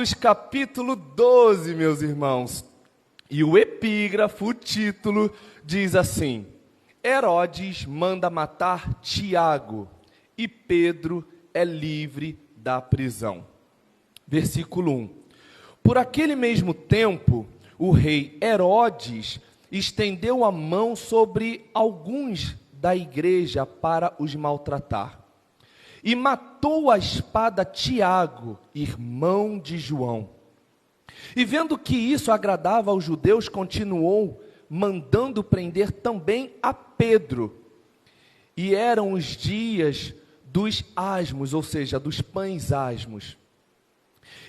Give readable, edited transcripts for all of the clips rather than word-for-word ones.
Atos capítulo 12, meus irmãos. E o epígrafo, o título, diz assim: Herodes manda matar Tiago e Pedro é livre da prisão. Versículo 1. Por aquele mesmo tempo, o rei Herodes estendeu a mão sobre alguns da igreja para os maltratar. E matou à espada Tiago, irmão de João. E vendo que isso agradava aos judeus, continuou mandando prender também a Pedro. E eram os dias dos asmos, ou seja, dos pães asmos.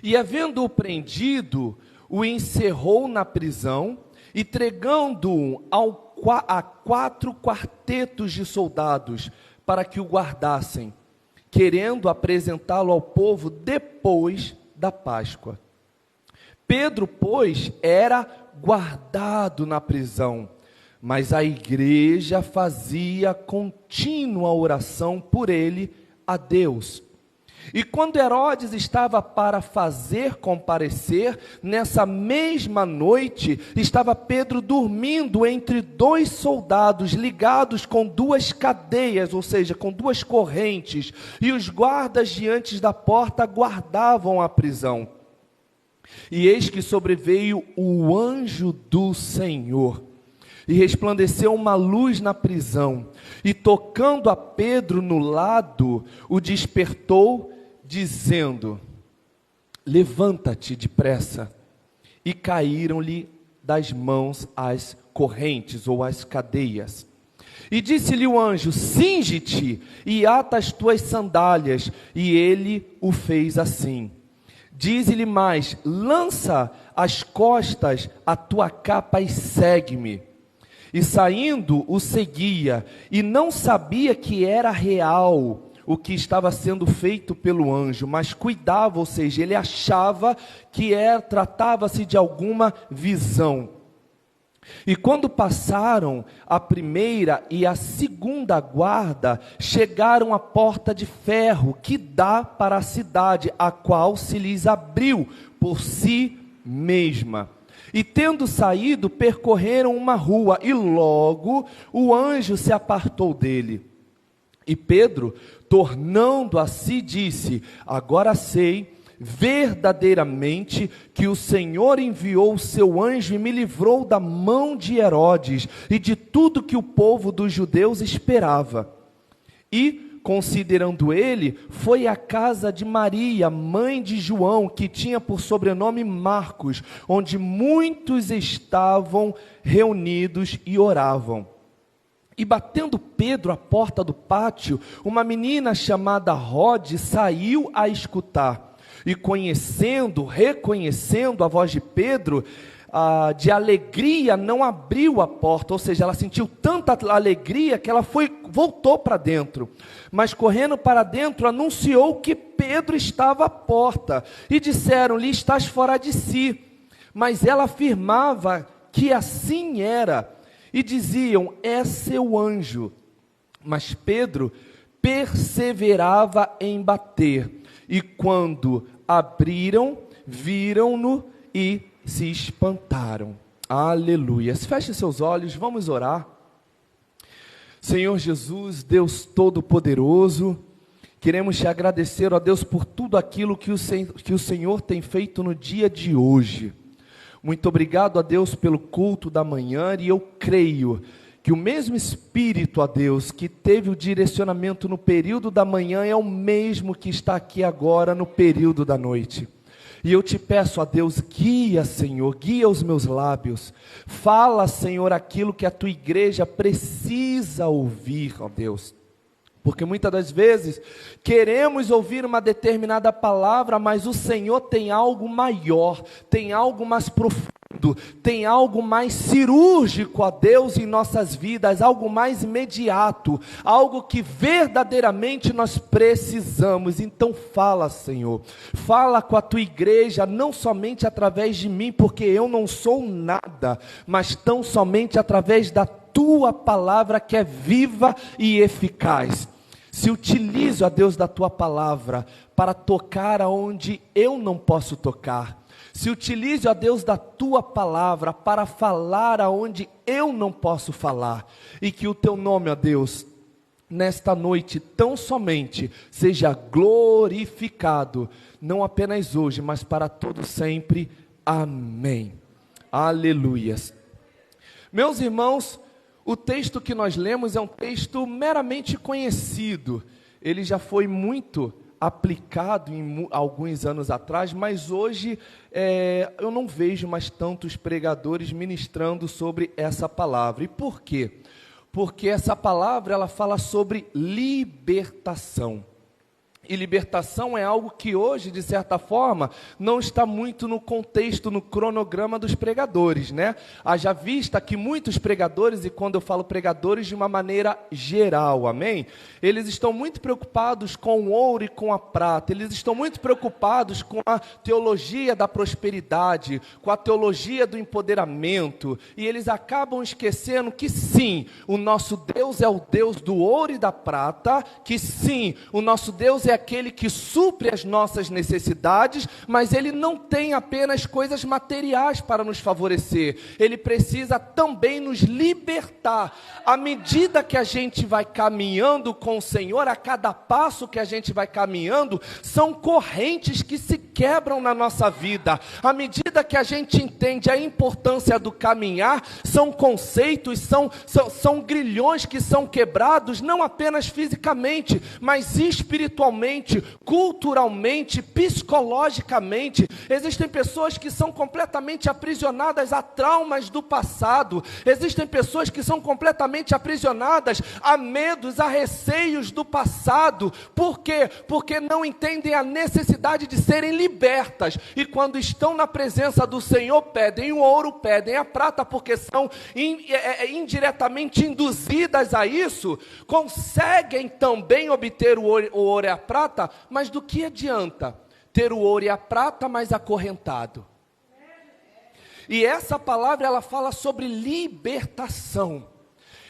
E havendo-o prendido, o encerrou na prisão, entregando-o a 4 quartetos de soldados, para que o guardassem, querendo apresentá-lo ao povo depois da Páscoa. Pedro, pois, era guardado na prisão, mas a igreja fazia contínua oração por ele a Deus. E quando Herodes estava para fazer comparecer, nessa mesma noite, estava Pedro dormindo entre 2 soldados, ligados com 2 cadeias, ou seja, com 2 correntes, e os guardas diante da porta guardavam a prisão. E eis que sobreveio o anjo do Senhor, e resplandeceu uma luz na prisão, e tocando a Pedro no lado, o despertou, dizendo: levanta-te depressa. E caíram-lhe das mãos as correntes ou as cadeias. E disse-lhe o anjo: cinge-te e ata as tuas sandálias. E ele o fez assim. Diz-lhe mais: lança às costas a tua capa e segue-me. E saindo o seguia, e não sabia que era real o que estava sendo feito pelo anjo, mas cuidava, ou seja, ele achava que tratava-se de alguma visão. E quando passaram a primeira e a segunda guarda, chegaram à porta de ferro que dá para a cidade, a qual se lhes abriu por si mesma. E tendo saído, percorreram uma rua, e logo o anjo se apartou dele. E Pedro, tornando a si, disse: agora sei verdadeiramente que o Senhor enviou o seu anjo e me livrou da mão de Herodes e de tudo que o povo dos judeus esperava. E, considerando ele, foi à casa de Maria, mãe de João, que tinha por sobrenome Marcos, onde muitos estavam reunidos e oravam. E batendo Pedro à porta do pátio, uma menina chamada Rode saiu a escutar. E reconhecendo a voz de Pedro, de alegria não abriu a porta, ou seja, ela sentiu tanta alegria que ela voltou para dentro. Mas correndo para dentro, anunciou que Pedro estava à porta. E disseram-lhe: estás fora de si. Mas ela afirmava que assim era. E diziam: é seu anjo. Mas Pedro perseverava em bater. E quando abriram, viram-no e se espantaram. Aleluia. Feche seus olhos, vamos orar. Senhor Jesus, Deus Todo-Poderoso, queremos te agradecer, ó Deus, por tudo aquilo que o Senhor tem feito no dia de hoje. Muito obrigado, ó Deus, pelo culto da manhã, e eu creio que o mesmo Espírito, ó Deus, que teve o direcionamento no período da manhã, é o mesmo que está aqui agora no período da noite. E eu te peço, ó Deus, guia, Senhor, guia os meus lábios. Fala, Senhor, aquilo que a tua igreja precisa ouvir, ó Deus. Porque muitas das vezes queremos ouvir uma determinada palavra, mas o Senhor tem algo maior, tem algo mais profundo, tem algo mais cirúrgico, ó Deus, em nossas vidas, algo mais imediato, algo que verdadeiramente nós precisamos. Então fala, Senhor, fala com a tua igreja, não somente através de mim, porque eu não sou nada, mas tão somente através da tua palavra, que é viva e eficaz. Se utilize, ó Deus, da tua palavra para tocar aonde eu não posso tocar. Se utilize, ó Deus, da tua palavra para falar aonde eu não posso falar. E que o teu nome, ó Deus, nesta noite tão somente seja glorificado, não apenas hoje, mas para todo sempre. Amém. Aleluias. Meus irmãos, o texto que nós lemos é um texto meramente conhecido. Ele já foi muito aplicado em alguns anos atrás, mas hoje eu não vejo mais tantos pregadores ministrando sobre essa palavra. E por quê? Porque essa palavra ela fala sobre libertação. E libertação é algo que hoje, de certa forma, não está muito no contexto, no cronograma dos pregadores, né? Haja vista que muitos pregadores, e quando eu falo pregadores de uma maneira geral, amém? Eles estão muito preocupados com o ouro e com a prata, eles estão muito preocupados com a teologia da prosperidade, com a teologia do empoderamento, e eles acabam esquecendo que sim, o nosso Deus é o Deus do ouro e da prata, que sim, o nosso Deus é aquele que supre as nossas necessidades, mas Ele não tem apenas coisas materiais para nos favorecer, Ele precisa também nos libertar. À medida que a gente vai caminhando com o Senhor, a cada passo que a gente vai caminhando, são correntes que se quebram na nossa vida. À medida que a gente entende a importância do caminhar, são conceitos, são grilhões que são quebrados, não apenas fisicamente, mas espiritualmente, culturalmente, psicologicamente. Existem pessoas que são completamente aprisionadas a traumas do passado. Existem pessoas que são completamente aprisionadas a medos, a receios do passado. Por quê? Porque não entendem a necessidade de serem libertas. E quando estão na presença do Senhor, pedem o ouro, pedem a prata, porque são indiretamente induzidas a isso, conseguem também obter o ouro e a prata, mas do que adianta ter o ouro e a prata, mas acorrentado? E essa palavra, ela fala sobre libertação.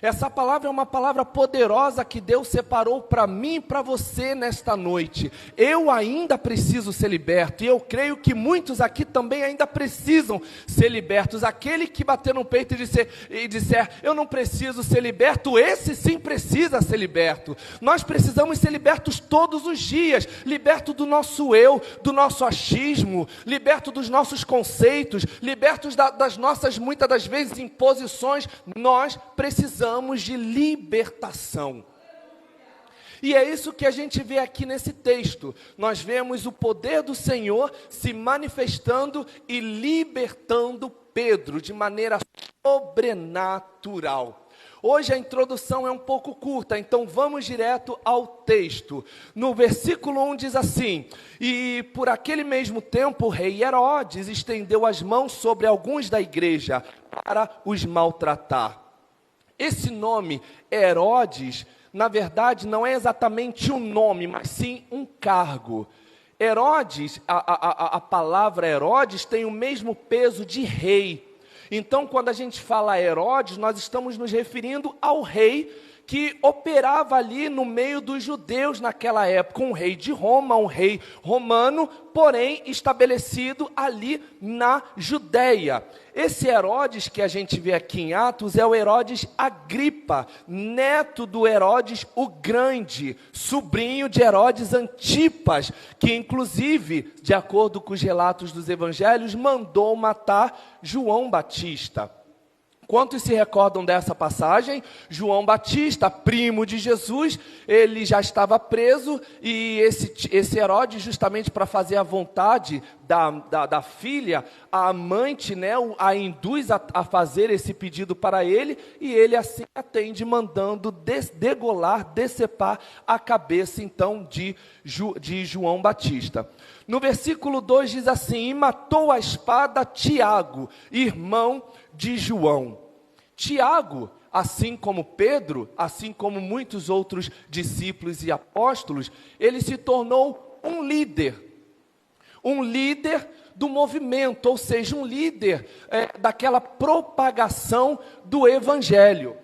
Essa palavra é uma palavra poderosa que Deus separou para mim e para você nesta noite. Eu ainda preciso ser liberto, e eu creio que muitos aqui também ainda precisam ser libertos. Aquele que bater no peito e disser, eu não preciso ser liberto, esse sim precisa ser liberto. Nós precisamos ser libertos todos os dias, liberto do nosso eu, do nosso achismo, liberto dos nossos conceitos, libertos das nossas, muitas das vezes, imposições. Nós precisamos de libertação. E é isso que a gente vê aqui nesse texto. Nós vemos o poder do Senhor se manifestando e libertando Pedro de maneira sobrenatural. Hoje a introdução é um pouco curta, então vamos direto ao texto. No versículo 1 diz assim: e por aquele mesmo tempo o rei Herodes estendeu as mãos sobre alguns da igreja para os maltratar. Esse nome, Herodes, na verdade não é exatamente um nome, mas sim um cargo. Herodes, a palavra Herodes tem o mesmo peso de rei. Então, quando a gente fala Herodes, nós estamos nos referindo ao rei que operava ali no meio dos judeus naquela época, um rei de Roma, um rei romano, porém estabelecido ali na Judéia. Esse Herodes que a gente vê aqui em Atos é o Herodes Agripa, neto do Herodes o Grande, sobrinho de Herodes Antipas, que inclusive, de acordo com os relatos dos evangelhos, mandou matar João Batista. Quantos se recordam dessa passagem? João Batista, primo de Jesus, ele já estava preso, e esse Herodes, justamente para fazer a vontade da filha, a amante, né, a induz a fazer esse pedido para ele, e ele assim atende, mandando degolar, decepar a cabeça então de João Batista. No versículo 2 diz assim: e matou a espada Tiago, irmão de João. Tiago, assim como Pedro, assim como muitos outros discípulos e apóstolos, ele se tornou um líder do movimento, ou seja, um líder daquela propagação do evangelho.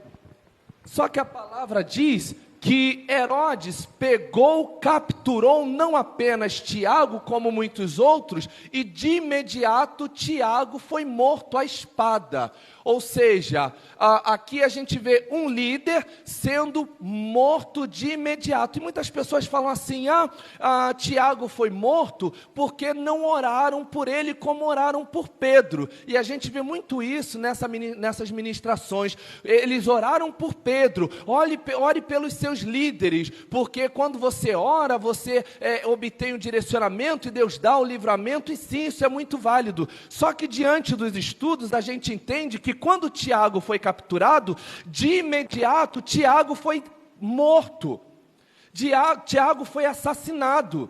Só que a palavra diz que Herodes pegou, capturou não apenas Tiago, como muitos outros, e de imediato Tiago foi morto à espada. Ou seja, aqui a gente vê um líder sendo morto de imediato. E muitas pessoas falam assim, Tiago foi morto porque não oraram por ele como oraram por Pedro. E a gente vê muito isso nessas ministrações. Eles oraram por Pedro, ore pelos seus líderes, porque quando você ora, você obtém o direcionamento e Deus dá o livramento, e sim, isso é muito válido. Só que diante dos estudos, a gente entende que quando Tiago foi capturado, de imediato Tiago foi morto, Tiago foi assassinado.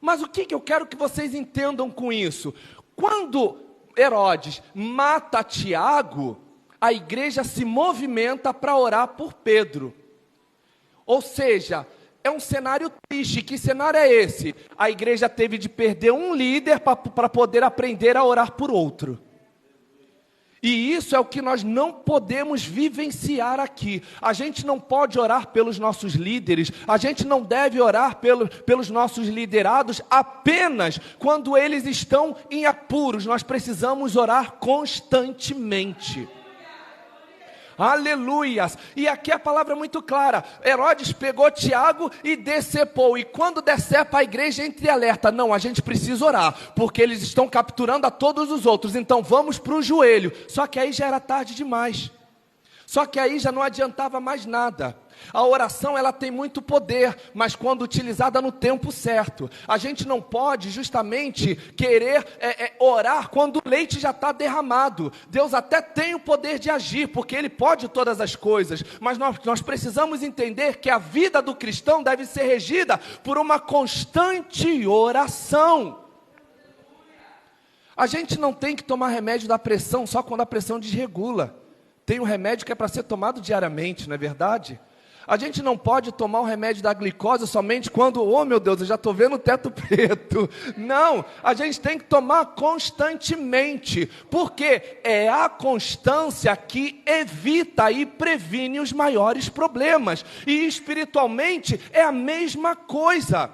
Mas o que eu quero que vocês entendam com isso? Quando Herodes mata Tiago, a igreja se movimenta para orar por Pedro. Ou seja, é um cenário triste. Que cenário é esse? A igreja teve de perder um líder para poder aprender a orar por outro. E isso é o que nós não podemos vivenciar aqui. A gente não pode orar pelos nossos líderes, a gente não deve orar pelos nossos liderados apenas quando eles estão em apuros. Nós precisamos orar constantemente. Aleluias! E aqui a palavra é muito clara. Herodes pegou Tiago e decepou. E quando decepa, a igreja entra em alerta. Não, a gente precisa orar, porque eles estão capturando a todos os outros. Então vamos para o joelho. Só que aí já era tarde demais. Só que aí já não adiantava mais nada. A oração, ela tem muito poder, mas quando utilizada no tempo certo. A gente não pode justamente querer orar quando o leite já está derramado. Deus até tem o poder de agir, porque Ele pode todas as coisas, mas nós precisamos entender que a vida do cristão deve ser regida por uma constante oração. A gente não tem que tomar remédio da pressão só quando a pressão desregula. Tem um remédio que é para ser tomado diariamente, não é verdade? A gente não pode tomar o remédio da glicose somente quando, oh meu Deus, eu já estou vendo o teto preto. Não, a gente tem que tomar constantemente, porque é a constância que evita e previne os maiores problemas. E espiritualmente é a mesma coisa.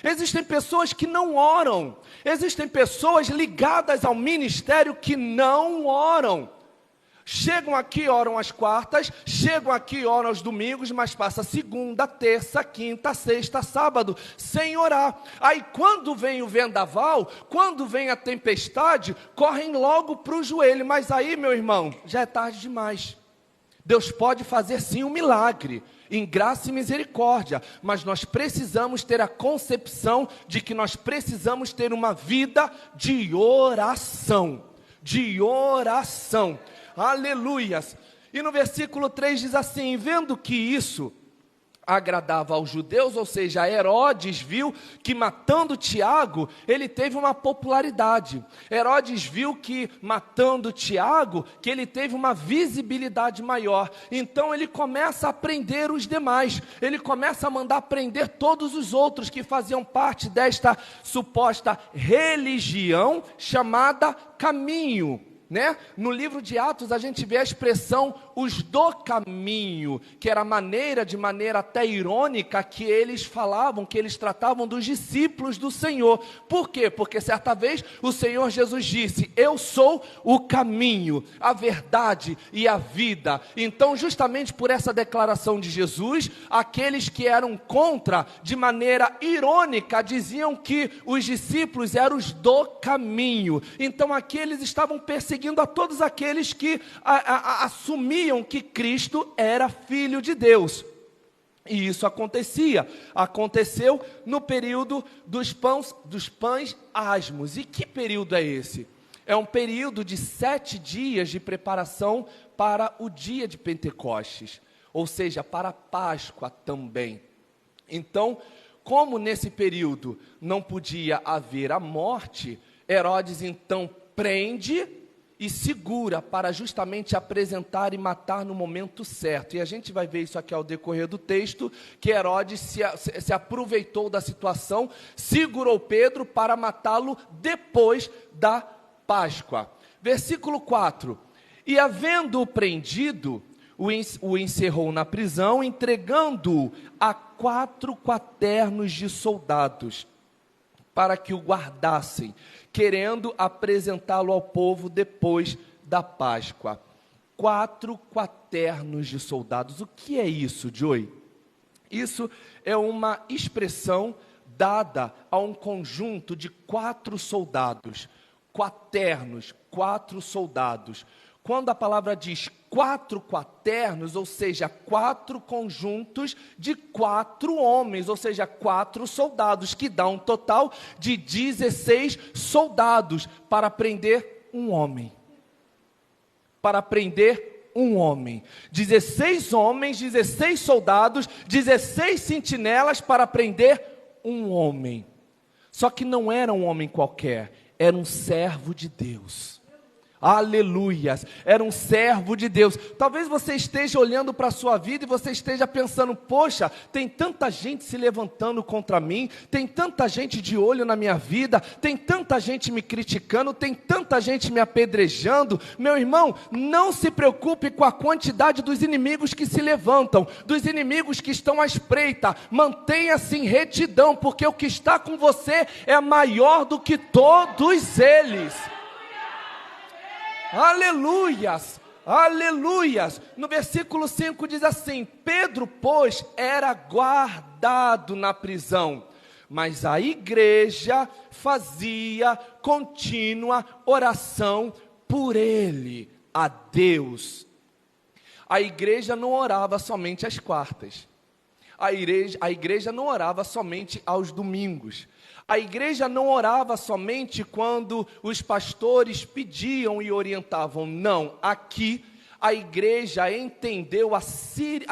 Existem pessoas que não oram, existem pessoas ligadas ao ministério que não oram. Chegam aqui, oram às quartas, chegam aqui, oram aos domingos, mas passa segunda, terça, quinta, sexta, sábado, sem orar. Aí quando vem o vendaval, quando vem a tempestade, correm logo para o joelho. Mas aí, meu irmão, já é tarde demais. Deus pode fazer sim um milagre, em graça e misericórdia, mas nós precisamos ter a concepção de que nós precisamos ter uma vida de oração. De oração. Aleluias! E no versículo 3 diz assim: vendo que isso agradava aos judeus, ou seja, Herodes viu que matando Tiago, ele teve uma popularidade. Herodes viu que matando Tiago, que ele teve uma visibilidade maior. Então ele começa a prender os demais, ele começa a mandar prender todos os outros que faziam parte desta suposta religião chamada caminho. No livro de Atos a gente vê a expressão os do caminho, que era de maneira até irônica, que eles falavam, que eles tratavam dos discípulos do Senhor. Por quê? Porque certa vez o Senhor Jesus disse: eu sou o caminho, a verdade e a vida. Então justamente por essa declaração de Jesus, aqueles que eram contra, de maneira irônica, diziam que os discípulos eram os do caminho. Então aqui eles estavam perseguindo a todos aqueles que assumiam que Cristo era Filho de Deus. E isso aconteceu no período dos pães asmos. E que período é esse? É um período de 7 dias de preparação para o dia de Pentecostes, ou seja, para a Páscoa também. Então, como nesse período não podia haver a morte, Herodes então prende e segura para justamente apresentar e matar no momento certo. E a gente vai ver isso aqui ao decorrer do texto, que Herodes se aproveitou da situação, segurou Pedro para matá-lo depois da Páscoa. Versículo 4: e havendo-o prendido, o encerrou na prisão, entregando-o a 4 quaternos de soldados, para que o guardassem, querendo apresentá-lo ao povo depois da Páscoa. 4 quaternos de soldados. O que é isso, Joey? Isso é uma expressão dada a um conjunto de 4 soldados. Quaternos, 4 soldados. Quando a palavra diz 4 quaternos, ou seja, 4 conjuntos de 4 homens, ou seja, 4 soldados, que dá um total de 16 soldados para prender um homem. Para prender um homem. 16 homens, 16 soldados, 16 sentinelas para prender um homem. Só que não era um homem qualquer, era um servo de Deus. Aleluias, era um servo de Deus. Talvez você esteja olhando para a sua vida e você esteja pensando: poxa, tem tanta gente se levantando contra mim, tem tanta gente de olho na minha vida, tem tanta gente me criticando, tem tanta gente me apedrejando. Meu irmão, não se preocupe com a quantidade dos inimigos que se levantam, dos inimigos que estão à espreita. Mantenha-se em retidão, porque o que está com você é maior do que todos eles. Aleluias, aleluias. No versículo 5 diz assim: Pedro, pois, era guardado na prisão, mas a igreja fazia contínua oração por ele, a Deus. A igreja não orava somente às quartas, a igreja não orava somente aos domingos. A igreja não orava somente quando os pastores pediam e orientavam. Não, aqui a igreja entendeu a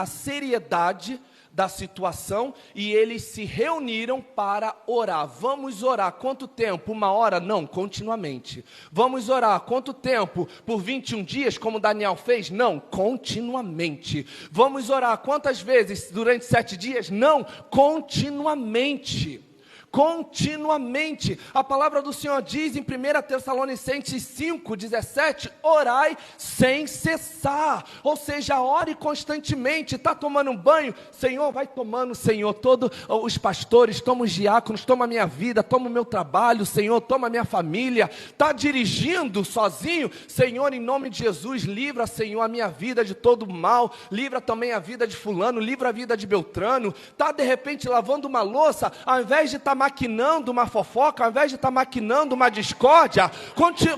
seriedade da situação e eles se reuniram para orar. Vamos orar quanto tempo? 1 hora? Não, continuamente. Vamos orar quanto tempo? Por 21 dias, como Daniel fez? Não, continuamente. Vamos orar quantas vezes? Durante 7 dias? Não, continuamente. Continuamente. A palavra do Senhor diz em 1 Tessalonicenses 5:17, orai sem cessar, ou seja, ore constantemente. Está tomando um banho? Senhor, vai tomando, Senhor, todos os pastores, toma os diáconos, toma a minha vida, toma o meu trabalho, Senhor, toma a minha família. Está dirigindo sozinho? Senhor, em nome de Jesus, livra, Senhor, a minha vida de todo mal, livra também a vida de fulano, livra a vida de Beltrano. Está de repente lavando uma louça, ao invés de estar maquinando uma fofoca, ao invés de estar maquinando uma discórdia,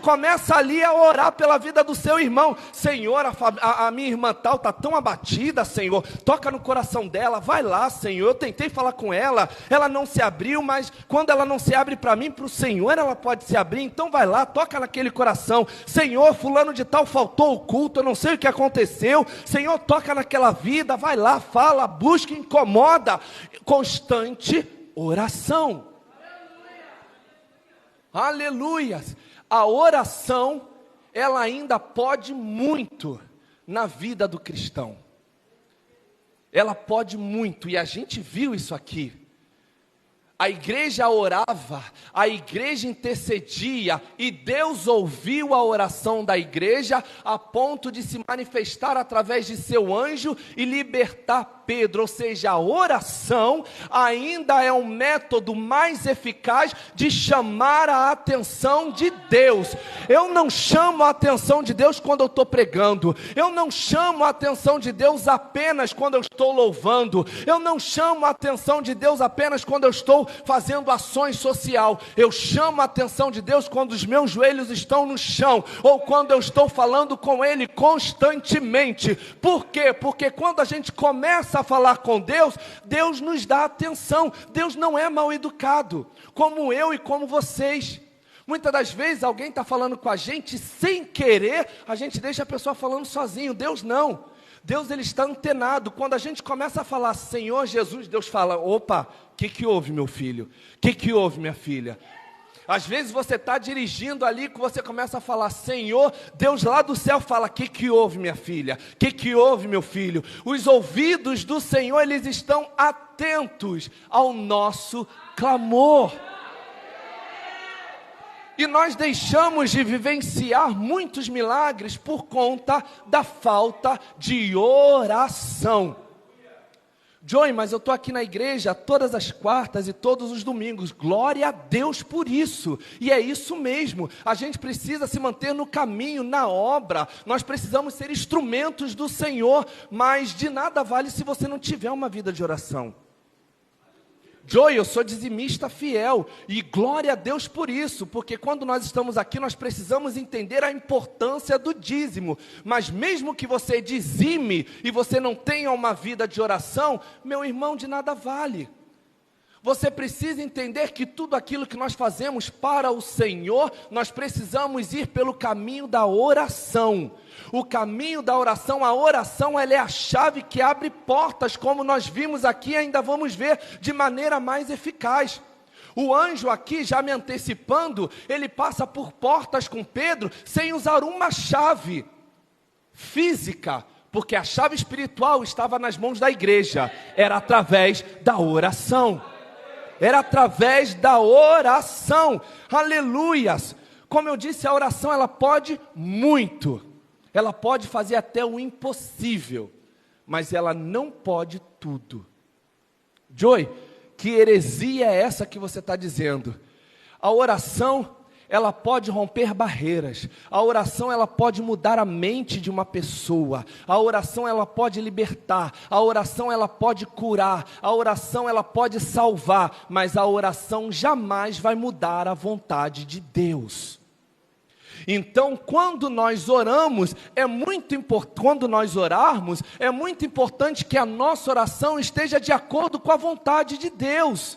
começa ali a orar pela vida do seu irmão. Senhor, a minha irmã tal está tão abatida, Senhor, toca no coração dela, vai lá, Senhor. Eu tentei falar com ela, ela não se abriu, mas quando ela não se abre para mim, para o Senhor, ela pode se abrir. Então vai lá, toca naquele coração. Senhor, fulano de tal faltou o culto, eu não sei o que aconteceu. Senhor, toca naquela vida, vai lá, fala, busca, incomoda. Constante oração. Aleluias. A oração, ela ainda pode muito na vida do cristão. Ela pode muito, e a gente viu isso aqui. A igreja orava, a igreja intercedia, e Deus ouviu a oração da igreja a ponto de se manifestar através de seu anjo e libertar Pedro. Ou seja, a oração ainda é um método mais eficaz de chamar a atenção de Deus. Eu não chamo a atenção de Deus quando eu estou pregando, eu não chamo a atenção de Deus apenas quando eu estou louvando, eu não chamo a atenção de Deus apenas quando eu estou fazendo ações social. Eu chamo a atenção de Deus quando os meus joelhos estão no chão, ou quando eu estou falando com Ele constantemente. Por quê? Porque quando a gente começa a falar com Deus, Deus nos dá atenção. Deus não é mal educado, como eu e como vocês. Muitas das vezes alguém está falando com a gente sem querer, a gente deixa a pessoa falando sozinho. Deus não. Deus, ele está antenado. Quando a gente começa a falar Senhor Jesus, Deus fala: opa, o que houve, meu filho? O que houve, minha filha? Às vezes você está dirigindo ali, que você começa a falar Senhor, Deus lá do céu fala: o que houve, minha filha? O que houve, meu filho? Os ouvidos do Senhor, eles estão atentos ao nosso clamor. E nós deixamos de vivenciar muitos milagres por conta da falta de oração. Joey, mas eu estou aqui na igreja todas as quartas e todos os domingos. Glória a Deus por isso. E é isso mesmo. A gente precisa se manter no caminho, na obra. Nós precisamos ser instrumentos do Senhor. Mas de nada vale se você não tiver uma vida de oração. Joey, eu sou dizimista fiel, e glória a Deus por isso, porque quando nós estamos aqui, nós precisamos entender a importância do dízimo, mas mesmo que você dizime, e você não tenha uma vida de oração, meu irmão, de nada vale. Você precisa entender que tudo aquilo que nós fazemos para o Senhor, nós precisamos ir pelo caminho da oração. O caminho da oração, a oração, ela é a chave que abre portas, como nós vimos aqui e ainda vamos ver de maneira mais eficaz. O anjo aqui, já me antecipando, ele passa por portas com Pedro, sem usar uma chave física, porque a chave espiritual estava nas mãos da igreja, era através da oração. Era através da oração, aleluias. Como eu disse, a oração ela pode muito, ela pode fazer até o impossível, mas ela não pode tudo. Joey, que heresia é essa que você está dizendo? A oração, ela pode romper barreiras, a oração ela pode mudar a mente de uma pessoa, a oração ela pode libertar, a oração ela pode curar, a oração ela pode salvar, mas a oração jamais vai mudar a vontade de Deus. Então, quando nós oramos, quando nós orarmos, é muito importante que a nossa oração esteja de acordo com a vontade de Deus.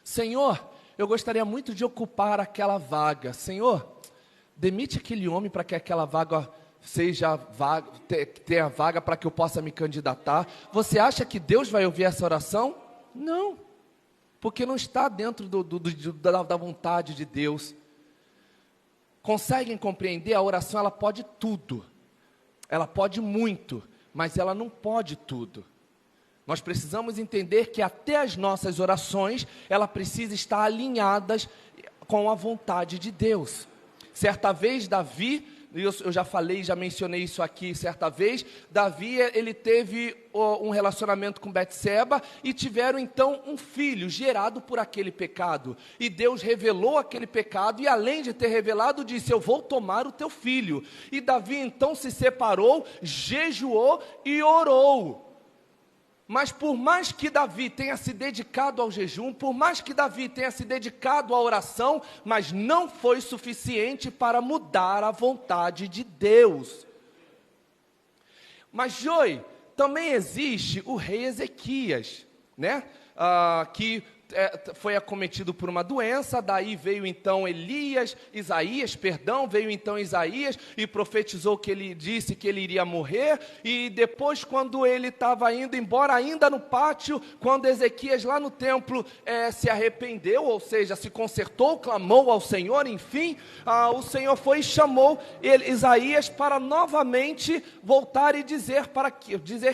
Senhor, eu gostaria muito de ocupar aquela vaga. Senhor, demite aquele homem para que aquela vaga seja vaga, tenha vaga para que eu possa me candidatar. Você acha que Deus vai ouvir essa oração? Não, porque não está dentro da vontade de Deus. Conseguem compreender? A oração ela pode tudo, ela pode muito, mas ela não pode tudo. Nós precisamos entender que até as nossas orações, ela precisa estar alinhadas com a vontade de Deus. Certa vez, Davi, eu já falei, já mencionei isso aqui, certa vez, Davi, ele teve um relacionamento com Betseba, e tiveram então um filho, gerado por aquele pecado, e Deus revelou aquele pecado, e além de ter revelado, disse, eu vou tomar o teu filho, e Davi então se separou, jejuou e orou. Mas por mais que Davi tenha se dedicado ao jejum, por mais que Davi tenha se dedicado à oração, mas não foi suficiente para mudar a vontade de Deus. Mas, Joey, também existe o rei Ezequias, né? Que foi acometido por uma doença, daí veio então Isaías e profetizou que ele disse que ele iria morrer, e depois quando ele estava indo embora, ainda no pátio, quando Ezequias lá no templo se arrependeu, ou seja, se consertou, clamou ao Senhor, enfim, o Senhor foi e chamou Isaías para novamente voltar e dizer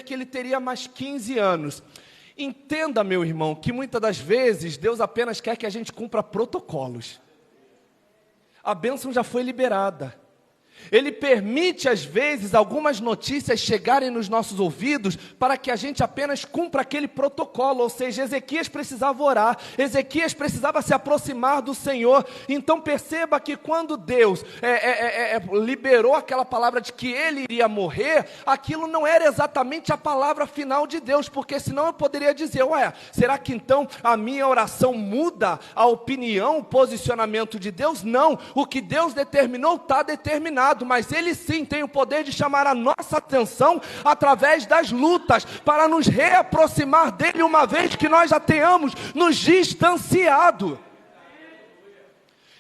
que ele teria mais 15 anos. Entenda, meu irmão, que muitas das vezes Deus apenas quer que a gente cumpra protocolos. A bênção já foi liberada. Ele permite, às vezes, algumas notícias chegarem nos nossos ouvidos para que a gente apenas cumpra aquele protocolo. Ou seja, Ezequias precisava orar, Ezequias precisava se aproximar do Senhor. Então perceba que quando Deus liberou aquela palavra de que ele iria morrer, aquilo não era exatamente a palavra final de Deus, porque senão eu poderia dizer, será que então a minha oração muda a opinião, o posicionamento de Deus? Não, o que Deus determinou está determinado. Mas Ele sim tem o poder de chamar a nossa atenção através das lutas, para nos reaproximar dEle, uma vez que nós já tenhamos nos distanciado.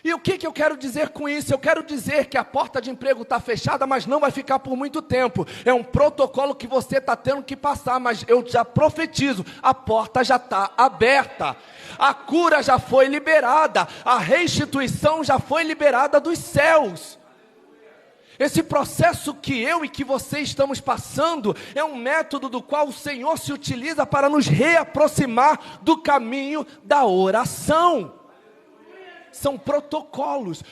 E o que eu quero dizer com isso? Eu quero dizer que a porta de emprego está fechada, mas não vai ficar por muito tempo. É um protocolo que você está tendo que passar, mas eu já profetizo, a porta já está aberta. A cura já foi liberada, a restituição já foi liberada dos céus. Esse processo que eu e que você estamos passando é um método do qual o Senhor se utiliza para nos reaproximar do caminho da oração. São protocolos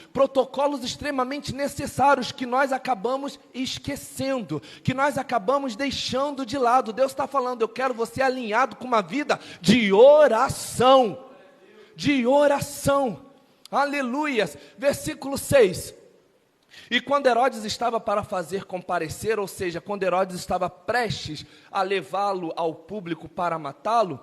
extremamente necessários que nós acabamos esquecendo, que nós acabamos deixando de lado. Deus está falando, eu quero você alinhado com uma vida de oração, aleluias. Versículo 6, e quando Herodes estava para fazer comparecer, ou seja, quando Herodes estava prestes a levá-lo ao público para matá-lo,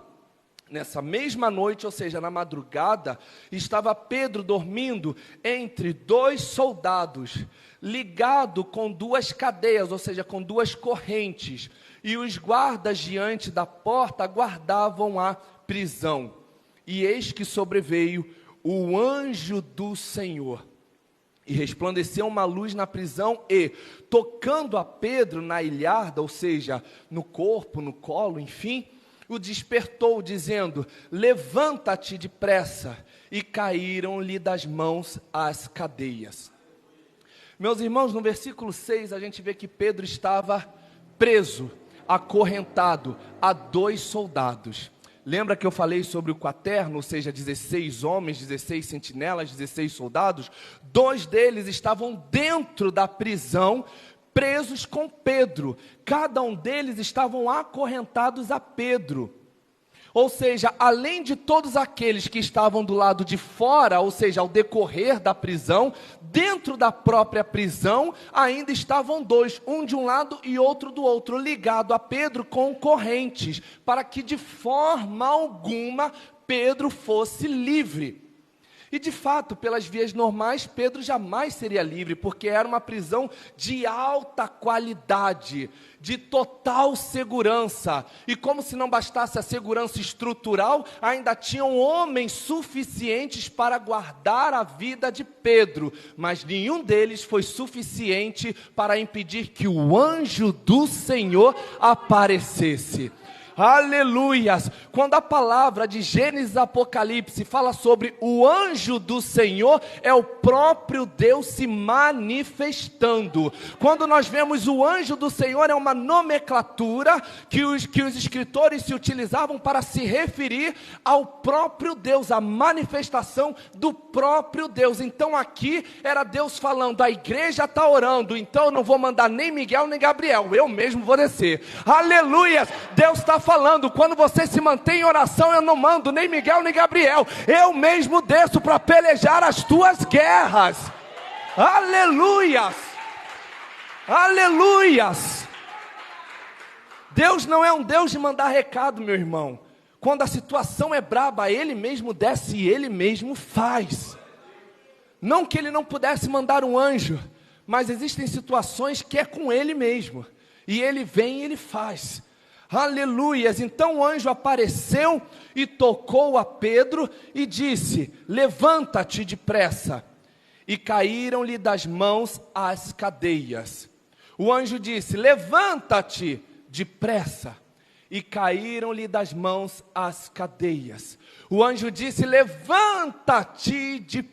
nessa mesma noite, ou seja, na madrugada, estava Pedro dormindo entre 2 soldados, ligado com 2 cadeias, ou seja, com 2 correntes, e os guardas diante da porta guardavam a prisão. E eis que sobreveio o anjo do Senhor, e resplandeceu uma luz na prisão, e, tocando a Pedro na ilharda, ou seja, no corpo, no colo, enfim, o despertou, dizendo, levanta-te depressa, e caíram-lhe das mãos as cadeias. Meus irmãos, no versículo 6, a gente vê que Pedro estava preso, acorrentado a 2 soldados. Lembra que eu falei sobre o quaterno, ou seja, 16 homens, 16 sentinelas, 16 soldados? 2 deles estavam dentro da prisão, presos com Pedro. Cada um deles estavam acorrentados a Pedro. Ou seja, além de todos aqueles que estavam do lado de fora, ou seja, ao decorrer da prisão, dentro da própria prisão, ainda estavam 2, um de um lado e outro do outro, ligado a Pedro com correntes, para que de forma alguma Pedro fosse livre. E de fato, pelas vias normais, Pedro jamais seria livre, porque era uma prisão de alta qualidade, de total segurança. E como se não bastasse a segurança estrutural, ainda tinham homens suficientes para guardar a vida de Pedro. Mas nenhum deles foi suficiente para impedir que o anjo do Senhor aparecesse. Aleluias! Quando a palavra de Gênesis e Apocalipse fala sobre o anjo do Senhor, é o próprio Deus se manifestando. Quando nós vemos o anjo do Senhor, é uma nomenclatura que os escritores se utilizavam para se referir ao próprio Deus, a manifestação do próprio Deus. Então aqui era Deus falando, a igreja está orando, então eu não vou mandar nem Miguel nem Gabriel, eu mesmo vou descer. Aleluias! Deus está falando, quando você se mantém em oração, eu não mando nem Miguel nem Gabriel, eu mesmo desço para pelejar as tuas guerras. Aleluias, aleluias. Deus não é um Deus de mandar recado, meu irmão. Quando a situação é braba, Ele mesmo desce e Ele mesmo faz. Não que Ele não pudesse mandar um anjo, mas existem situações que é com Ele mesmo, e Ele vem e Ele faz. Aleluias! Então o anjo apareceu e tocou a Pedro e disse, levanta-te depressa. E caíram-lhe das mãos as cadeias. O anjo disse, levanta-te depressa. E caíram-lhe das mãos as cadeias. O anjo disse, levanta-te depressa.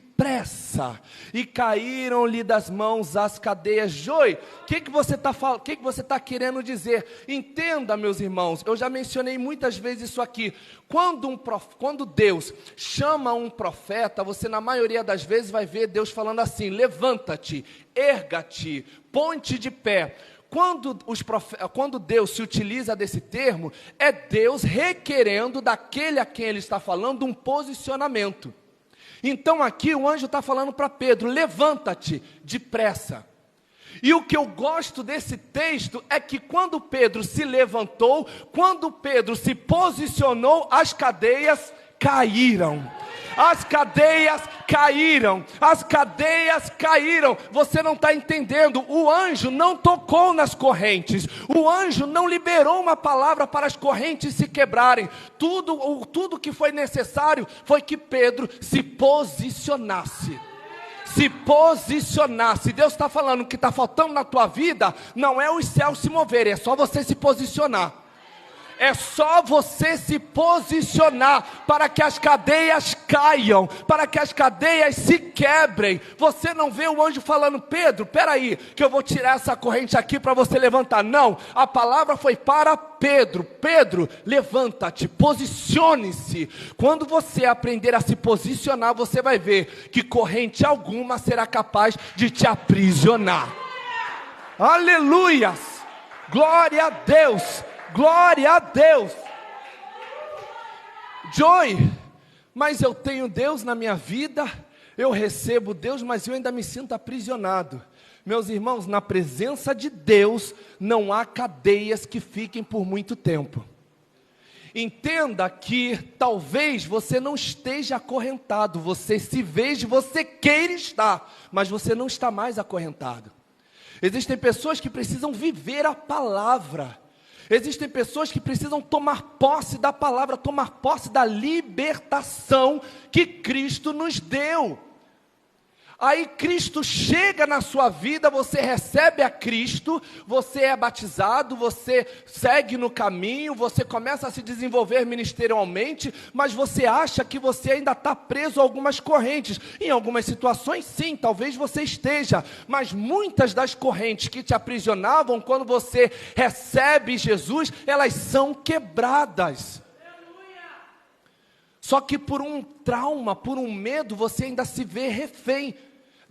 E caíram-lhe das mãos as cadeias. Joy, o que você está querendo dizer? Entenda, meus irmãos, eu já mencionei muitas vezes isso aqui. Quando Deus chama um profeta, você na maioria das vezes vai ver Deus falando assim, levanta-te, erga-te, põe-te de pé. Quando Deus se utiliza desse termo, é Deus requerendo daquele a quem Ele está falando um posicionamento. Então aqui o anjo está falando para Pedro, levanta-te depressa. E o que eu gosto desse texto é que quando Pedro se levantou, quando Pedro se posicionou, as cadeias caíram. As cadeias caíram, as cadeias caíram. Você não está entendendo, o anjo não tocou nas correntes, o anjo não liberou uma palavra para as correntes se quebrarem. Tudo que foi necessário foi que Pedro se posicionasse. Deus está falando que está faltando na tua vida, não é os céus se moverem, é só você se posicionar. É só você se posicionar para que as cadeias caiam, para que as cadeias se quebrem. Você não vê o anjo falando: Pedro, peraí, que eu vou tirar essa corrente aqui para você levantar. Não, a palavra foi para Pedro. Pedro, levanta-te, posicione-se. Quando você aprender a se posicionar, você vai ver que corrente alguma será capaz de te aprisionar. Aleluias! Glória a Deus! Glória a Deus. Joy, mas eu tenho Deus na minha vida, eu recebo Deus, mas eu ainda me sinto aprisionado. Meus irmãos, na presença de Deus, não há cadeias que fiquem por muito tempo. Entenda que talvez você não esteja acorrentado, você se veja, você queira estar, mas você não está mais acorrentado. Existem pessoas que precisam viver a palavra. Existem pessoas que precisam tomar posse da palavra, tomar posse da libertação que Cristo nos deu. Aí Cristo chega na sua vida, você recebe a Cristo, você é batizado, você segue no caminho, você começa a se desenvolver ministerialmente, mas você acha que você ainda está preso a algumas correntes. Em algumas situações sim, talvez você esteja, mas muitas das correntes que te aprisionavam, quando você recebe Jesus, elas são quebradas. Só que por um trauma, por um medo, você ainda se vê refém.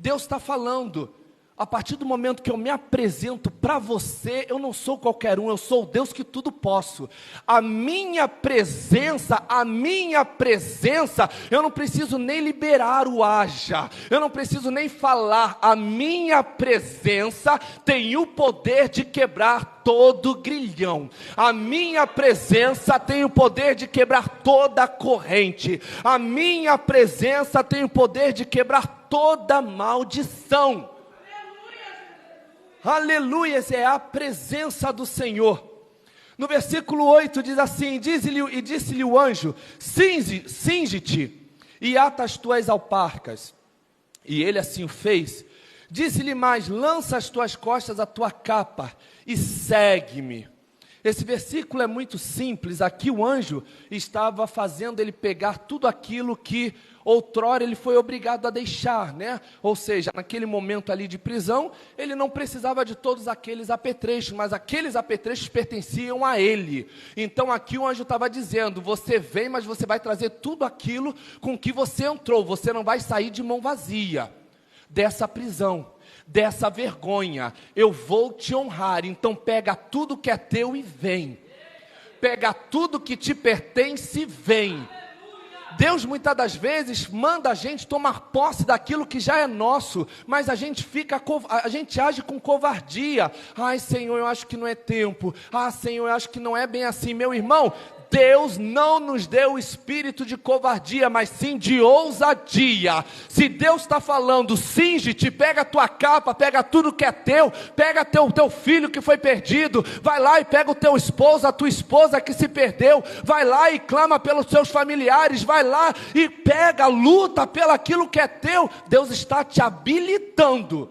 Deus está falando: a partir do momento que eu me apresento para você, eu não sou qualquer um, eu sou o Deus que tudo posso. A minha presença, eu não preciso nem liberar o haja, eu não preciso nem falar. A minha presença tem o poder de quebrar todo grilhão. A minha presença tem o poder de quebrar toda corrente. A minha presença tem o poder de quebrar toda maldição. Aleluia, é a presença do Senhor. No versículo 8 diz assim: disse-lhe o anjo: cinge-te e ata as tuas alparcas. E ele assim o fez. Disse-lhe mais: lança as tuas costas a tua capa e segue-me. Esse versículo é muito simples. Aqui o anjo estava fazendo ele pegar tudo aquilo que outrora ele foi obrigado a deixar, né? Ou seja, naquele momento ali de prisão, ele não precisava de todos aqueles apetrechos, mas aqueles apetrechos pertenciam a ele. Então aqui o anjo estava dizendo: você vem, mas você vai trazer tudo aquilo com que você entrou, você não vai sair de mão vazia dessa prisão, dessa vergonha. Eu vou te honrar, então pega tudo que é teu e vem. Pega tudo que te pertence e vem. Deus muitas das vezes manda a gente tomar posse daquilo que já é nosso, mas a gente age com covardia. Ai, Senhor, eu acho que não é tempo. Ah, Senhor, eu acho que não é bem assim. Meu irmão, Deus não nos deu o espírito de covardia, mas sim de ousadia. Se Deus está falando: cinge-te, pega a tua capa, pega tudo que é teu, pega teu filho que foi perdido, vai lá e pega o teu esposo, a tua esposa que se perdeu, vai lá e clama pelos seus familiares, vai lá e pega, luta pelo aquilo que é teu. Deus está te habilitando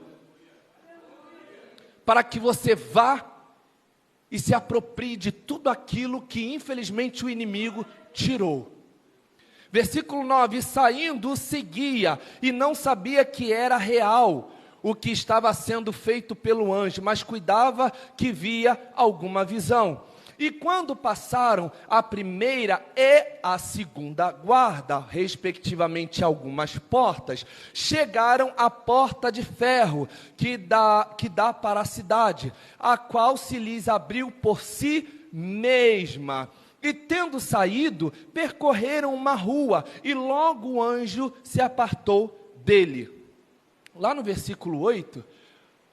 para que você vá e se aproprie de tudo aquilo que infelizmente o inimigo tirou. Versículo 9: saindo seguia, e não sabia que era real o que estava sendo feito pelo anjo, mas cuidava que via alguma visão. E quando passaram a primeira e a segunda guarda, respectivamente algumas portas, chegaram à porta de ferro que dá para a cidade, a qual se lhes abriu por si mesma. E tendo saído, percorreram uma rua, e logo o anjo se apartou dele. Lá no versículo 8,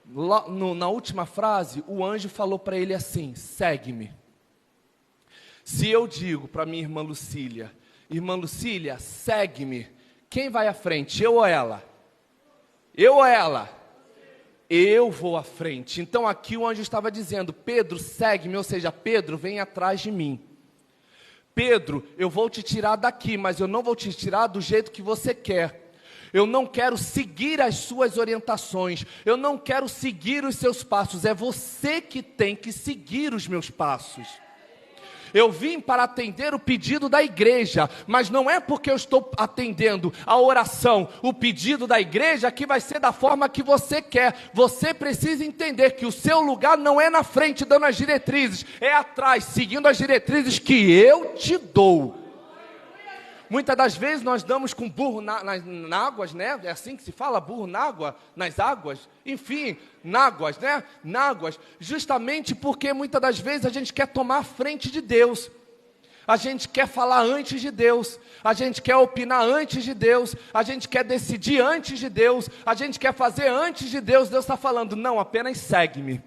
na última frase, o anjo falou para ele assim: segue-me. Se eu digo para minha irmã Lucília: segue-me, quem vai à frente, eu ou ela? Eu ou ela? Eu vou à frente. Então aqui o anjo estava dizendo: Pedro, segue-me, ou seja, Pedro, vem atrás de mim. Pedro, eu vou te tirar daqui, mas eu não vou te tirar do jeito que você quer. Eu não quero seguir as suas orientações, eu não quero seguir os seus passos, é você que tem que seguir os meus passos. Eu vim para atender o pedido da igreja, mas não é porque eu estou atendendo a oração, o pedido da igreja, que vai ser da forma que você quer. Você precisa entender que o seu lugar não é na frente dando as diretrizes, é atrás, seguindo as diretrizes que eu te dou. Muitas das vezes nós damos com burro nas águas, né? É assim que se fala, burro na água, nas águas, enfim, náguas, né? Náguas, justamente porque muitas das vezes a gente quer tomar a frente de Deus. A gente quer falar antes de Deus, a gente quer opinar antes de Deus, a gente quer decidir antes de Deus, a gente quer fazer antes de Deus. Deus está falando, não, apenas segue-me.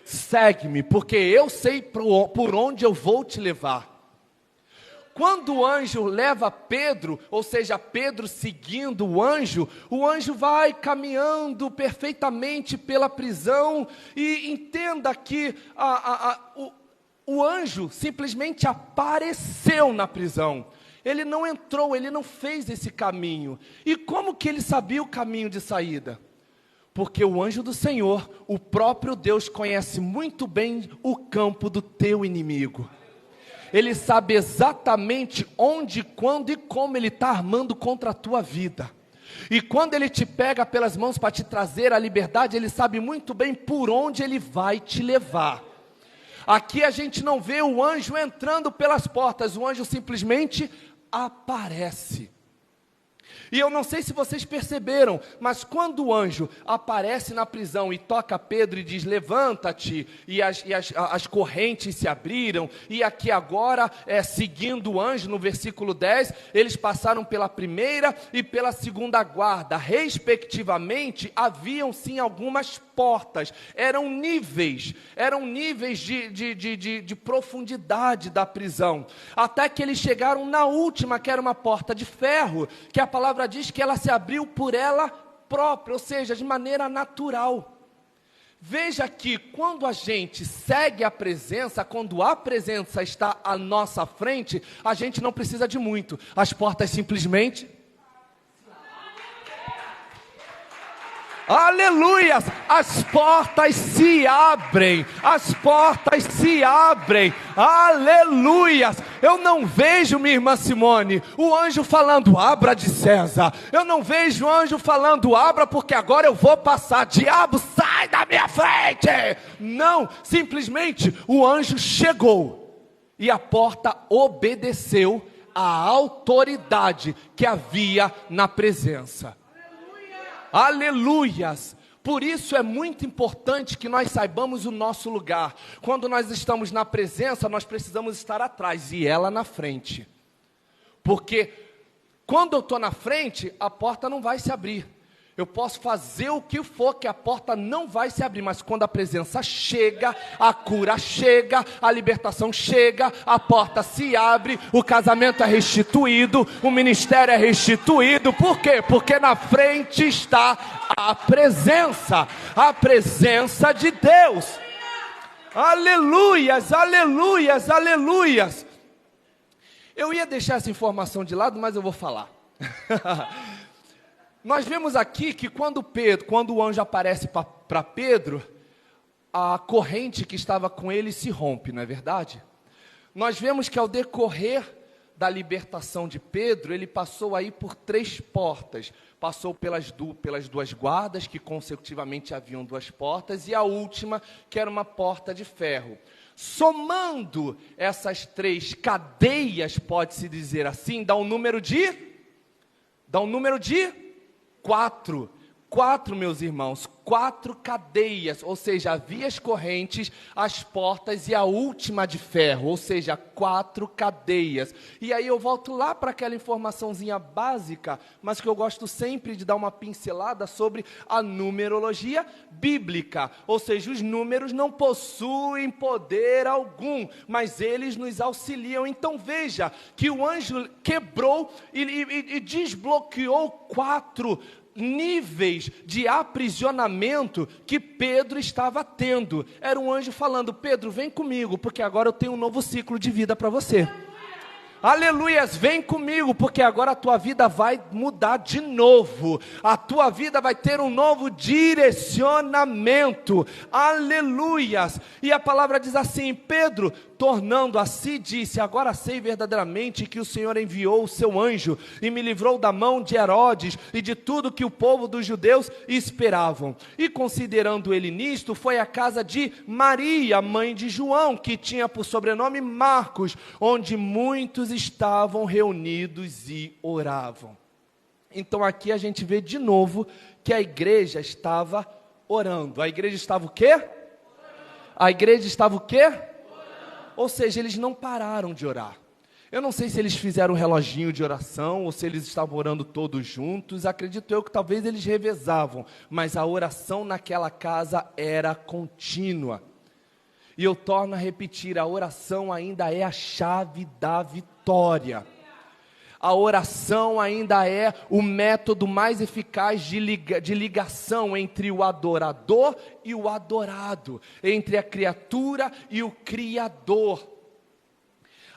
Segue-me, porque eu sei por onde eu vou te levar. Quando o anjo leva Pedro, ou seja, Pedro seguindo o anjo vai caminhando perfeitamente pela prisão, e entenda que o anjo simplesmente apareceu na prisão. Ele não entrou, ele não fez esse caminho. E como que ele sabia o caminho de saída? Porque o anjo do Senhor, o próprio Deus, conhece muito bem o campo do teu inimigo. Ele sabe exatamente onde, quando e como ele está armando contra a tua vida. E quando ele te pega pelas mãos para te trazer a liberdade, ele sabe muito bem por onde ele vai te levar. Aqui a gente não vê o anjo entrando pelas portas, o anjo simplesmente aparece. E eu não sei se vocês perceberam, mas quando o anjo aparece na prisão e toca Pedro e diz, levanta-te, e as correntes se abriram, e aqui agora, seguindo o anjo, no versículo 10, eles passaram pela primeira e pela segunda guarda, respectivamente. Haviam sim algumas portas, eram níveis de profundidade da prisão, até que eles chegaram na última, que era uma porta de ferro, que a palavra diz que ela se abriu por ela própria, ou seja, de maneira natural. Veja que quando a gente segue a presença, quando a presença está à nossa frente, a gente não precisa de muito, as portas simplesmente... Aleluias, as portas se abrem, aleluias. Eu não vejo, minha irmã Simone, o anjo falando, abra de César. Eu não vejo o anjo falando, abra porque agora eu vou passar. Diabo, sai da minha frente. Não, simplesmente o anjo chegou e a porta obedeceu à autoridade que havia na presença. Aleluias! Por isso é muito importante que nós saibamos o nosso lugar. Quando nós estamos na presença, nós precisamos estar atrás e ela na frente. Porque quando eu estou na frente, a porta não vai se abrir. Eu posso fazer o que for, que a porta não vai se abrir, mas quando a presença chega, a cura chega, a libertação chega, a porta se abre, o casamento é restituído, o ministério é restituído. Por quê? Porque na frente está a presença de Deus. Aleluias, aleluias, aleluias. Eu ia deixar essa informação de lado, mas eu vou falar. Nós vemos aqui que quando o anjo aparece para Pedro, a corrente que estava com ele se rompe, não é verdade? Nós vemos que ao decorrer da libertação de Pedro, ele passou aí por 3 portas, passou pelas 2 guardas, que consecutivamente haviam 2 portas, e a última, que era uma porta de ferro. Somando essas 3 cadeias, pode-se dizer assim, dá um número de 4, meus irmãos, 4 cadeias, ou seja, havia as correntes, as portas e a última de ferro, ou seja, 4 cadeias. E aí eu volto lá para aquela informaçãozinha básica, mas que eu gosto sempre de dar uma pincelada sobre a numerologia bíblica, ou seja, os números não possuem poder algum, mas eles nos auxiliam. Então veja que o anjo quebrou e desbloqueou 4 níveis de aprisionamento que Pedro estava tendo. Era um anjo falando, Pedro, vem comigo, porque agora eu tenho um novo ciclo de vida para você. Aleluias, vem comigo, porque agora a tua vida vai mudar de novo. A tua vida vai ter um novo direcionamento. Aleluias. E a palavra diz assim, Pedro, tornando a si, disse: agora sei verdadeiramente que o Senhor enviou o seu anjo e me livrou da mão de Herodes e de tudo que o povo dos judeus esperavam. E considerando ele nisto, foi à casa de Maria, mãe de João, que tinha por sobrenome Marcos, onde muitos estavam reunidos e oravam. Então aqui a gente vê de novo que a igreja estava orando. A igreja estava o quê? A igreja estava o quê? Ou seja, eles não pararam de orar. Eu não sei se eles fizeram um reloginho de oração ou se eles estavam orando todos juntos. Acredito eu que talvez eles revezavam, mas a oração naquela casa era contínua. E eu torno a repetir, a oração ainda é a chave da vitória. A oração ainda é o método mais eficaz de ligação entre o adorador e o adorado, entre a criatura e o Criador.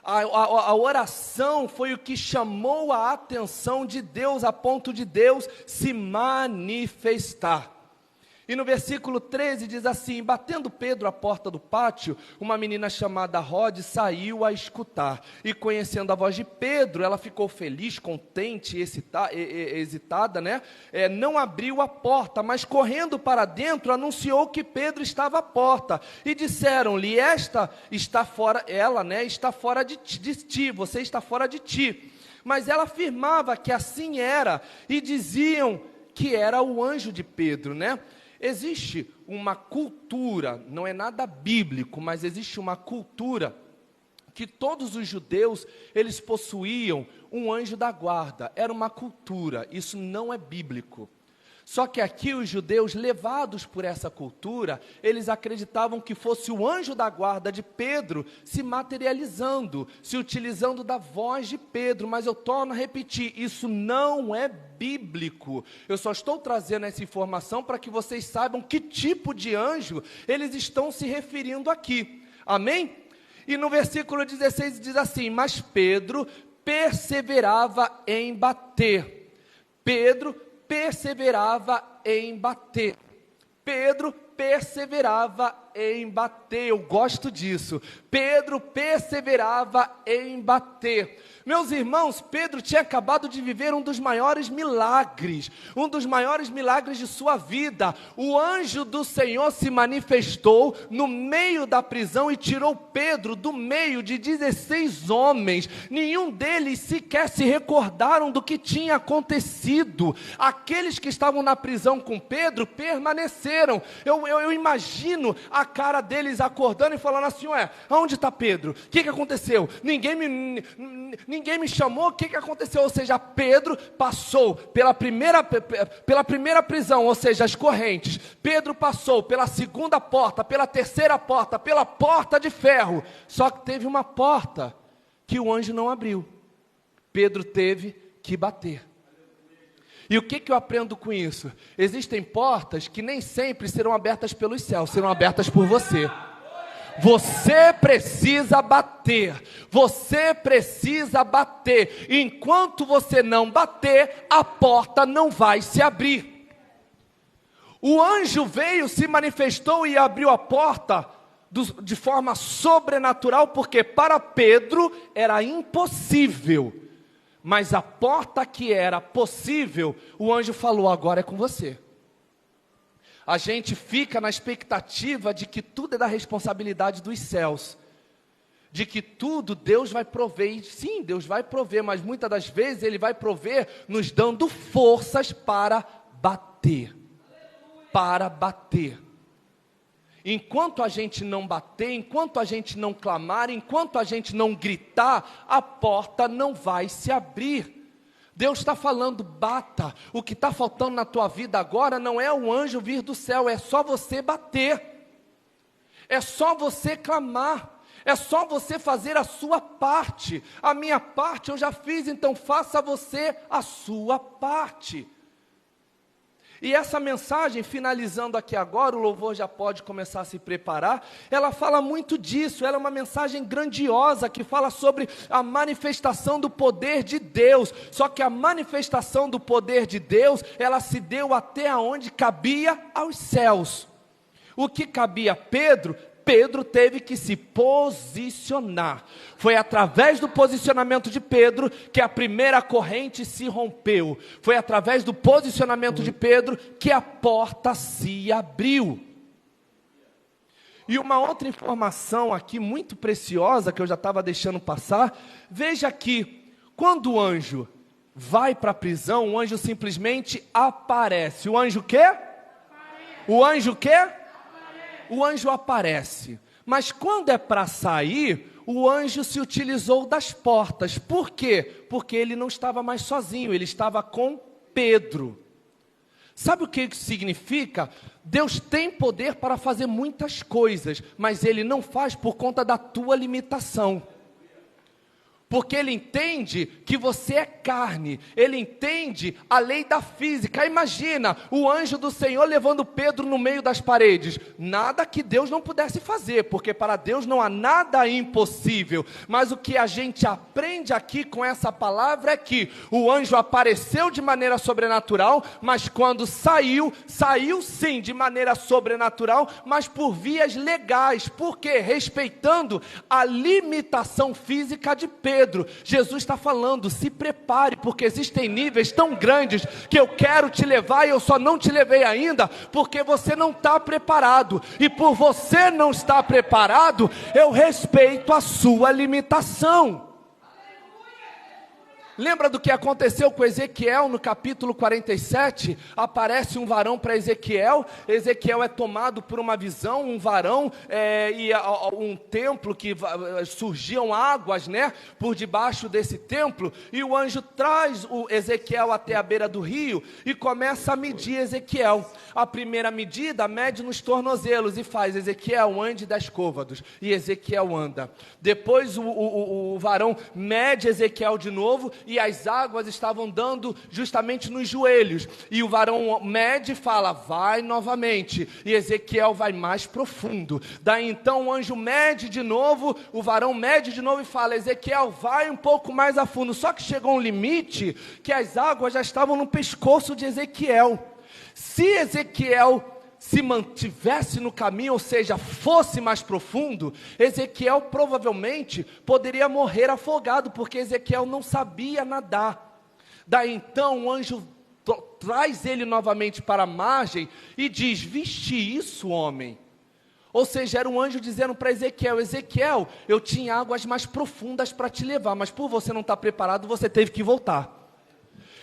A oração foi o que chamou a atenção de Deus, a ponto de Deus se manifestar. E no versículo 13 diz assim: batendo Pedro à porta do pátio, uma menina chamada Rode saiu a escutar, e conhecendo a voz de Pedro, ela ficou feliz, contente, hesitada, não abriu a porta, mas correndo para dentro, anunciou que Pedro estava à porta, e disseram-lhe: esta está fora, está fora de ti, você está fora de ti. Mas ela afirmava que assim era, e diziam que era o anjo de Pedro, Existe uma cultura, não é nada bíblico, mas existe uma cultura que todos os judeus, eles possuíam um anjo da guarda. Era uma cultura, isso não é bíblico. Só que aqui os judeus, levados por essa cultura, eles acreditavam que fosse o anjo da guarda de Pedro se materializando, se utilizando da voz de Pedro. Mas eu torno a repetir, isso não é bíblico. Eu só estou trazendo essa informação para que vocês saibam que tipo de anjo eles estão se referindo aqui. Amém? E no versículo 16 diz assim: mas Pedro perseverava em bater. Pedro perseverava em bater. Pedro perseverava em bater. Eu gosto disso. Pedro perseverava em bater. Meus irmãos, Pedro tinha acabado de viver um dos maiores milagres de sua vida. O anjo do Senhor se manifestou no meio da prisão e tirou Pedro do meio de 16 homens. Nenhum deles sequer se recordaram do que tinha acontecido. Aqueles que estavam na prisão com Pedro permaneceram. Eu imagino a cara deles acordando e falando assim: ué, aonde está Pedro? O que aconteceu? Ninguém me chamou, o que aconteceu? Ou seja, Pedro passou pela primeira prisão, ou seja, as correntes. Pedro passou pela segunda porta, pela terceira porta, pela porta de ferro. Só que teve uma porta que o anjo não abriu. Pedro teve que bater. E o que eu aprendo com isso? Existem portas que nem sempre serão abertas pelos céus, serão abertas por você. Você precisa bater. Você precisa bater. Enquanto você não bater, a porta não vai se abrir. O anjo veio, se manifestou e abriu a porta de forma sobrenatural, porque para Pedro era impossível. Mas a porta que era possível, o anjo falou: agora é com você. A gente fica na expectativa de que tudo é da responsabilidade dos céus, de que tudo Deus vai prover. E sim, Deus vai prover, mas muitas das vezes Ele vai prover nos dando forças para bater. Para bater. Enquanto a gente não bater, enquanto a gente não clamar, enquanto a gente não gritar, a porta não vai se abrir. Deus está falando: bata. O que está faltando na tua vida agora não é o anjo vir do céu, é só você bater. É só você clamar. É só você fazer a sua parte. A minha parte eu já fiz, então faça você a sua parte. E essa mensagem, finalizando aqui agora, o louvor já pode começar a se preparar, ela fala muito disso. Ela é uma mensagem grandiosa, que fala sobre a manifestação do poder de Deus. Só que a manifestação do poder de Deus, ela se deu até onde cabia aos céus. O que cabia a Pedro, Pedro teve que se posicionar. Foi através do posicionamento de Pedro que a primeira corrente se rompeu. Foi através do posicionamento de Pedro que a porta se abriu. E uma outra informação aqui muito preciosa que eu já estava deixando passar. Veja aqui, quando o anjo vai para a prisão, o anjo simplesmente aparece. O anjo o quê? O anjo o quê? O anjo aparece. Mas quando é para sair, o anjo se utilizou das portas. Por quê? Porque ele não estava mais sozinho, ele estava com Pedro. Sabe o que isso significa? Deus tem poder para fazer muitas coisas, mas Ele não faz por conta da tua limitação. Porque Ele entende que você é carne, Ele entende a lei da física. Imagina o anjo do Senhor levando Pedro no meio das paredes. Nada que Deus não pudesse fazer, porque para Deus não há nada impossível. Mas o que a gente aprende aqui com essa palavra é que o anjo apareceu de maneira sobrenatural, mas quando saiu sim de maneira sobrenatural, mas por vias legais. Por quê? Respeitando a limitação física de Pedro. Jesus está falando, se prepare, porque existem níveis tão grandes que eu quero te levar e eu só não te levei ainda, porque você não está preparado, e por você não estar preparado, eu respeito a sua limitação. Lembra do que aconteceu com Ezequiel no capítulo 47? Aparece um varão para Ezequiel. Ezequiel é tomado por uma visão, um varão e um templo que surgiam águas, né, por debaixo desse templo. E o anjo traz o Ezequiel até a beira do rio e começa a medir Ezequiel. A primeira medida mede nos tornozelos e faz: Ezequiel, ande 10 côvados. E Ezequiel anda. Depois o varão mede Ezequiel de novo, e as águas estavam dando justamente nos joelhos, e o varão mede e fala: vai novamente, e Ezequiel vai mais profundo. Daí então o anjo mede de novo, o varão mede de novo e fala: Ezequiel, vai um pouco mais a fundo. Só que chegou um limite que as águas já estavam no pescoço de Ezequiel. Se Ezequiel se mantivesse no caminho, ou seja, fosse mais profundo, Ezequiel provavelmente poderia morrer afogado, porque Ezequiel não sabia nadar. Daí então o anjo traz ele novamente para a margem e diz: viste isso, homem? Ou seja, era um anjo dizendo para Ezequiel: Ezequiel, eu tinha águas mais profundas para te levar, mas por você não estar preparado, você teve que voltar.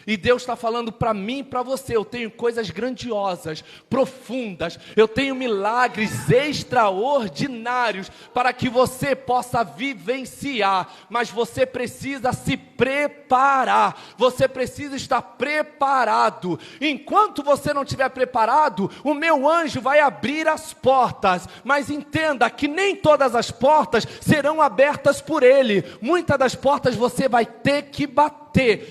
E Deus está falando para mim e para você: eu tenho coisas grandiosas, profundas, eu tenho milagres extraordinários para que você possa vivenciar, mas você precisa se preparar, você precisa estar preparado. Enquanto você não estiver preparado, o meu anjo vai abrir as portas, mas entenda que nem todas as portas serão abertas por ele. Muitas das portas você vai ter que bater.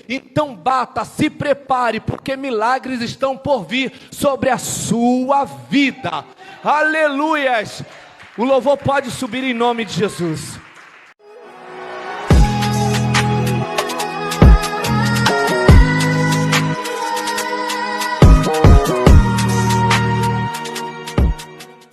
Então bata, se prepare, porque milagres estão por vir sobre a sua vida. Aleluias! O louvor pode subir em nome de Jesus.